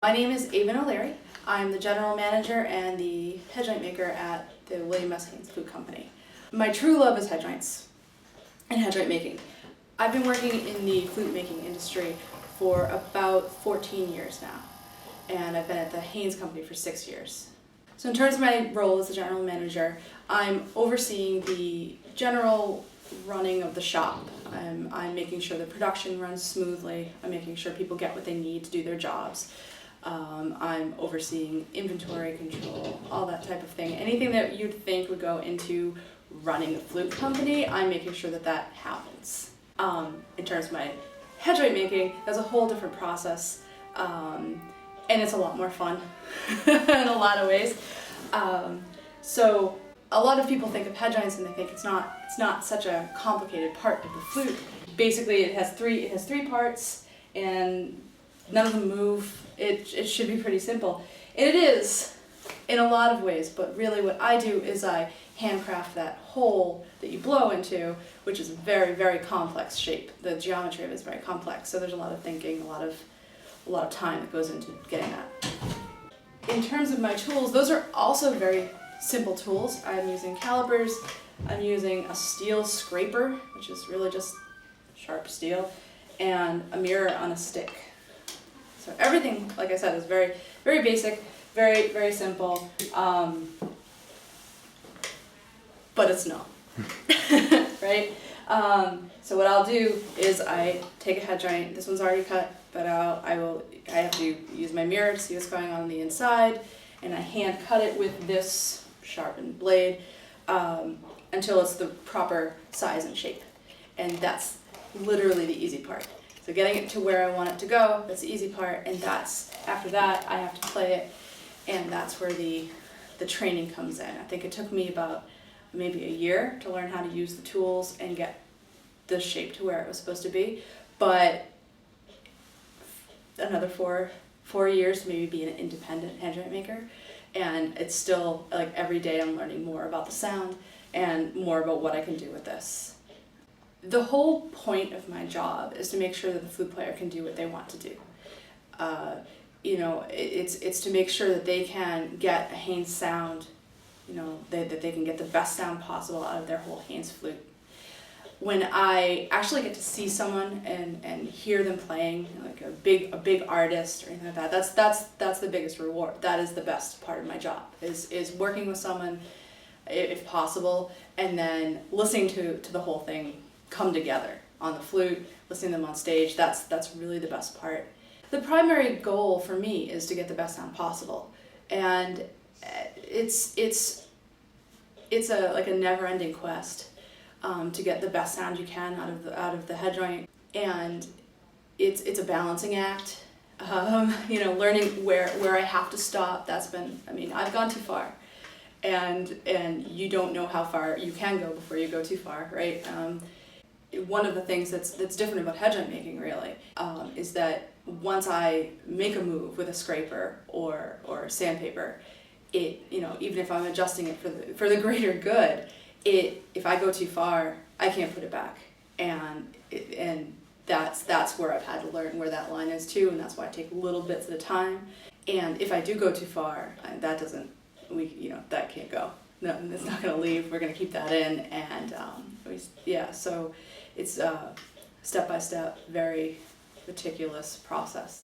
My name is Aiven O'Leary. I'm the general manager and the headjoint maker at the William S. Haynes Food Company. My true love is headjoints and headjoint making. I've been working in the flute making industry for about 14 years now, and I've been at the Haynes Company for 6 years. So in terms of my role as the general manager, I'm overseeing the general running of the shop. I'm making sure the production runs smoothly. I'm making sure people get what they need to do their jobs. I'm overseeing inventory control, all that type of thing. Anything that you'd think would go into running a flute company, I'm making sure that that happens. In terms of my headjoint making, that's a whole different process, and it's a lot more fun in a lot of ways. So a lot of people think of headjoints and they think it's not such a complicated part of the flute. Basically, it has three parts, and none of them move. It should be pretty simple. And it is in a lot of ways, but really what I do is I handcraft that hole that you blow into, which is a very, very complex shape. The geometry of it is very complex, so there's a lot of thinking, a lot of time that goes into getting that. In terms of my tools, those are also very simple tools. I'm using calipers, I'm using a steel scraper, which is really just sharp steel, and a mirror on a stick. So everything, like I said, is very, very basic, very, very simple, but it's not, right? So what I'll do is I take a head joint. This one's already cut, but I have to use my mirror to see what's going on the inside, and I hand cut it with this sharpened blade until it's the proper size and shape, and that's literally the easy part. So getting it to where I want it to go, that's the easy part, and after that I have to play it, and that's where the training comes in. I think it took me about maybe a year to learn how to use the tools and get the shape to where it was supposed to be, but another four years to maybe be an independent headjoint maker, and it's still like every day I'm learning more about the sound and more about what I can do with this. The whole point of my job is to make sure that the flute player can do what they want to do. It's to make sure that they can get a Haynes Sound, that they can get the best sound possible out of their whole Haynes flute. When I actually get to see someone and hear them playing, like a big artist or anything like that, that's the biggest reward. That is the best part of my job, is working with someone, if possible, and then listening to the whole thing come together on the flute, listening to them on stage. That's really the best part. The primary goal for me is to get the best sound possible, and it's like a never-ending quest to get the best sound you can out of the head joint, and it's a balancing act. Learning where I have to stop. I've gone too far, and you don't know how far you can go before you go too far, right? One of the things that's different about headjoint making really is that once I make a move with a scraper or sandpaper, even if I'm adjusting it for the greater good, if I go too far, I can't put it back, and that's where I've had to learn where that line is too, and that's why I take little bits at a time. And if I do go too far, that can't go. No, it's not going to leave. We're going to keep that in, and so it's step by step, very meticulous process.